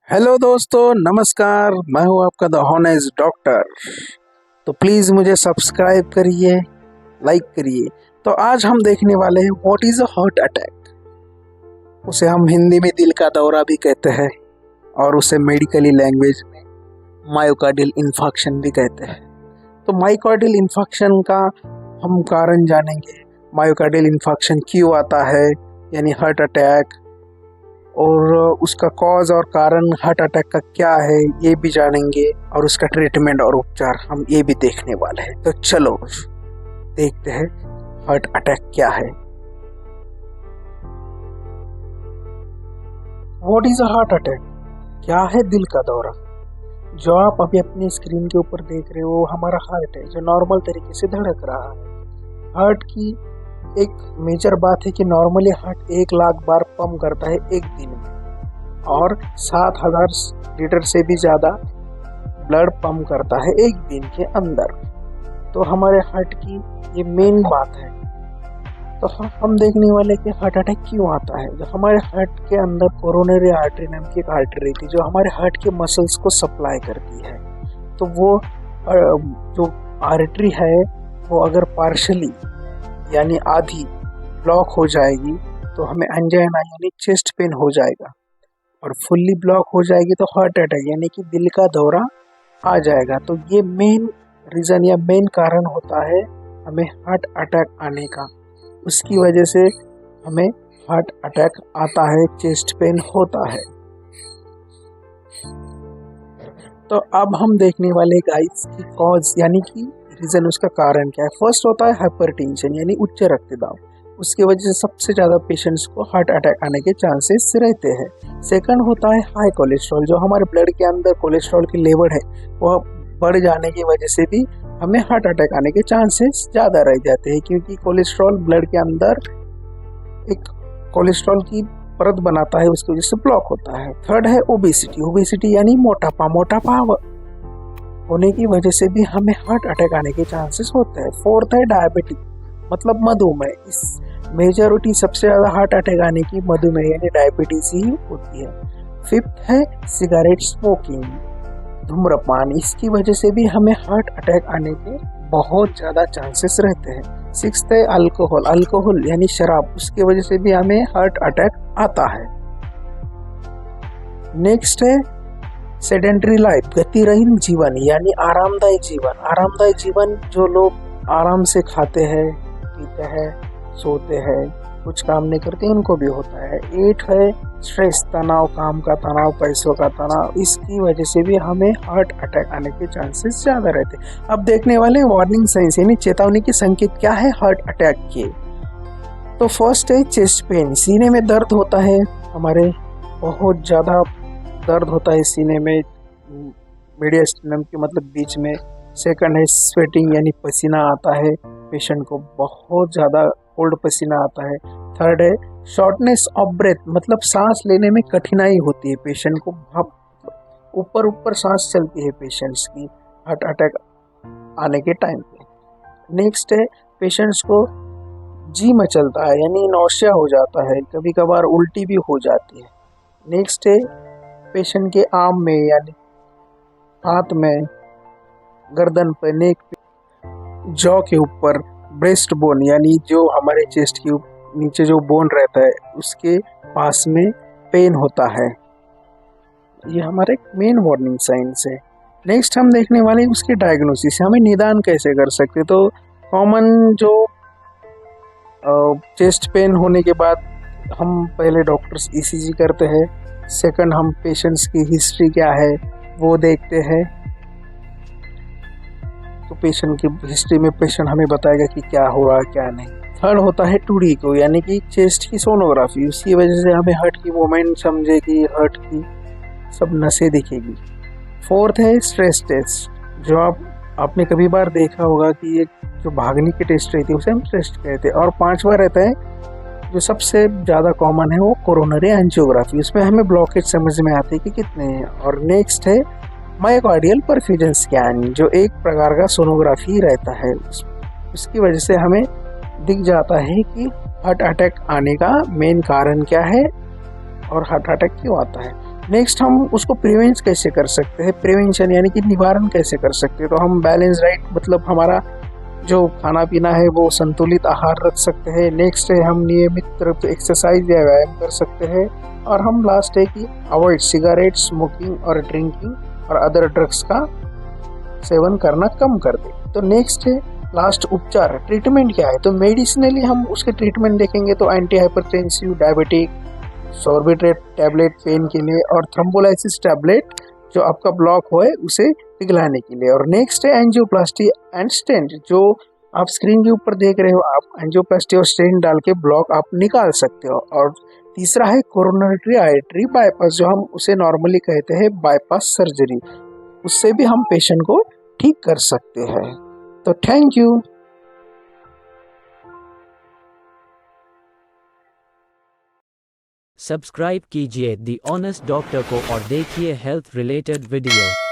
Hello दोस्तों, नमस्कार। मैं हूं आपका द हॉनेस्ट डॉक्टर। तो प्लीज़ मुझे सब्सक्राइब करिए, लाइक करिए। तो आज हम देखने वाले हैं what is a heart attack. उसे हम हिंदी में दिल का दौरा भी कहते हैं और उसे मेडिकली लैंग्वेज में मायोकार्डियल इन्फार्क्शन भी कहते हैं। तो मायोकार्डियल इन्फार्क्शन का हम कारण जानेंगे। मायोकार्डियल इन्फार्क्शन क्यों आता है, यानी हार्ट अटैक, और उसका कॉज और कारण हार्ट अटैक का क्या है ये भी जानेंगे, और उसका ट्रीटमेंट और उपचार हम ये भी देखने वाले हैं। तो चलो देखते हैं हार्ट अटैक क्या है। What is a heart attack? क्या है दिल का दौरा? जो आप अभी अपनी स्क्रीन के ऊपर देख रहे हो हमारा हार्ट है, जो नॉर्मल तरीके से धड़क रहा है। हार्ट की एक मेजर बात है कि नॉर्मली हार्ट 1 लाख बार पंप करता है एक दिन में, और 7,000 लीटर से भी ज़्यादा ब्लड पंप करता है एक दिन के अंदर। तो हमारे हार्ट की ये मेन बात है। तो हम देखने वाले कि हार्ट अटैक क्यों आता है। जो हमारे हार्ट के अंदर कोरोनरी आर्टरी नाम की एक आर्टरी थी, जो हमारे हार्ट के मसल्स को सप्लाई करती है। तो वो जो आर्टरी है वो अगर पार्शली यानी आधी ब्लॉक हो जाएगी तो हमें एंजाइना यानी चेस्ट पेन हो जाएगा, और फुल्ली ब्लॉक हो जाएगी तो हार्ट अटैक यानी कि दिल का दौरा आ जाएगा। तो ये मेन रीज़न या मेन कारण होता है हमें हार्ट अटैक आने का। उसकी वजह से हमें हार्ट अटैक आता है, चेस्ट पेन होता है। तो अब हम देखने वाले गाइस की कॉज यानी कि रीज़न, उसका कारण क्या है। फर्स्ट होता है हाइपरटेंशन यानी उच्च रक्तदाब। उसकी वजह से सबसे ज़्यादा पेशेंट्स को हार्ट अटैक आने के चांसेस रहते हैं। सेकंड होता है हाई कोलेस्ट्रॉल। जो हमारे ब्लड के अंदर कोलेस्ट्रॉल की लेवल है वह बढ़ जाने की वजह से भी हमें हार्ट अटैक आने के चांसेस ज़्यादा रह जाते हैं, क्योंकि कोलेस्ट्रॉल ब्लड के अंदर एक कोलेस्ट्रॉल की परत बनाता है, उसकी वजह से ब्लॉक होता है। थर्ड है ओबेसिटी। ओबेसिटी यानी मोटापा। मोटापा होने की वजह से भी हमें हार्ट अटैक आने के चांसेस होते हैं। फोर्थ है डायबिटीज मतलब मधुमेह। इस मेजॉरिटी सबसे ज़्यादा हार्ट अटैक आने की मधुमेह यानी डायबिटीज ही होती है। फिफ्थ है सिगरेट स्मोकिंग, धूम्रपान। इसकी वजह से भी हमें हार्ट अटैक आने के बहुत ज़्यादा चांसेस रहते हैं। सिक्स्थ है अल्कोहल। अल्कोहल यानी शराब, उसकी वजह से भी हमें हार्ट अटैक आता है। नेक्स्ट है सेडेंटरी लाइफ, गतिरहित जीवन यानी आरामदायक जीवन। आरामदायक जीवन, जो लोग आराम से खाते हैं, पीते हैं, सोते हैं, कुछ काम नहीं करते, उनको भी होता है। 8 है स्ट्रेस, तनाव, काम का तनाव, पैसों का तनाव। इसकी वजह से भी हमें हार्ट अटैक आने के चांसेस ज़्यादा रहते हैं। अब देखने वाले वार्निंग साइंस यानी चेतावनी के संकेत क्या है हार्ट अटैक के। तो फर्स्ट है चेस्ट पेन। सीने में दर्द होता है, हमारे बहुत ज़्यादा दर्द होता है सीने में, मीडियस्टिनम के मतलब बीच में। सेकंड है स्वेटिंग यानी पसीना आता है, पेशेंट को बहुत ज़्यादा कोल्ड पसीना आता है। थर्ड है शॉर्टनेस ऑफ ब्रेथ मतलब सांस लेने में कठिनाई होती है पेशेंट को, ऊपर ऊपर सांस चलती है पेशेंट्स की हार्ट अटैक आने के टाइम पे। नेक्स्ट है पेशेंट्स को जी मचलता है यानी नौशिया हो जाता है, कभी कभार उल्टी भी हो जाती है। नेक्स्ट है पेशेंट के आर्म में यानी हाथ में, गर्दन पर, नेक पे, जॉ के ऊपर, ब्रेस्ट बोन यानी जो हमारे चेस्ट के नीचे जो बोन रहता है उसके पास में पेन होता है। ये हमारे मेन वार्निंग साइंस है। नेक्स्ट हम देखने वाले उसके डायग्नोसिस, हमें निदान कैसे कर सकते। तो कॉमन जो चेस्ट पेन होने के बाद हम पहले डॉक्टर्स ईसीजी करते हैं। सेकंड हम पेशेंट्स की हिस्ट्री क्या है वो देखते हैं। तो पेशेंट की हिस्ट्री में पेशेंट हमें बताएगा कि क्या हो रहा है क्या नहीं। थर्ड होता है टूडी को यानी कि चेस्ट की सोनोग्राफी। उसकी वजह से हमें हार्ट की मूवमेंट समझेगी, हार्ट की सब नसें दिखेगी। फोर्थ है स्ट्रेस टेस्ट, जो आपने कभी बार देखा होगा कि ये जो भागने की टेस्ट रहती है उसे हम टेस्ट कहते हैं। और पांचवा रहता है जो सबसे ज़्यादा कॉमन है वो कोरोनरी एंजियोग्राफी। उसमें हमें ब्लॉकेज समझ में आते हैं कि कितने हैं। और नेक्स्ट है मायोकार्डियल परफ्यूजन स्कैन, जो एक प्रकार का सोनोग्राफी रहता है। उसकी वजह से हमें दिख जाता है कि हार्ट अटैक आने का मेन कारण क्या है और हार्ट अटैक क्यों आता है। नेक्स्ट हम उसको प्रिवेंट कैसे कर सकते हैं, प्रिवेंशन यानी कि निवारण कैसे कर सकते हैं। तो हम बैलेंस डाइट मतलब हमारा जो खाना पीना है वो संतुलित आहार रख सकते हैं। नेक्स्ट है हम नियमित रूप से एक्सरसाइज या व्यायाम कर सकते हैं। और हम लास्ट है कि अवॉइड सिगरेट, स्मोकिंग और ड्रिंकिंग और अदर ड्रग्स का सेवन करना कम कर दे। तो नेक्स्ट है लास्ट उपचार, ट्रीटमेंट क्या है। तो मेडिसिनली हम उसके ट्रीटमेंट देखेंगे तो antihypertensive, diabetic, sorbitrate tablet pain के लिए और थ्रोम्बोलाइसिस टैबलेट जो आपका ब्लॉक हो है उसे पिघलाने के लिए। और नेक्स्ट है एंजियोप्लास्टी एंड स्टेंट, जो आप स्क्रीन के ऊपर देख रहे हो, आप एंजियोप्लास्टी और स्टेंट डाल के ब्लॉक आप निकाल सकते हो। और तीसरा है कोरोनरी आर्टरी बाईपास, जो हम उसे नॉर्मली कहते हैं बाईपास सर्जरी, उससे भी हम पेशेंट को ठीक कर सकते हैं। तो थैंक यू। सब्सक्राइब कीजिए दी ऑनेस्ट डॉक्टर को और देखिए हेल्थ रिलेटेड वीडियो।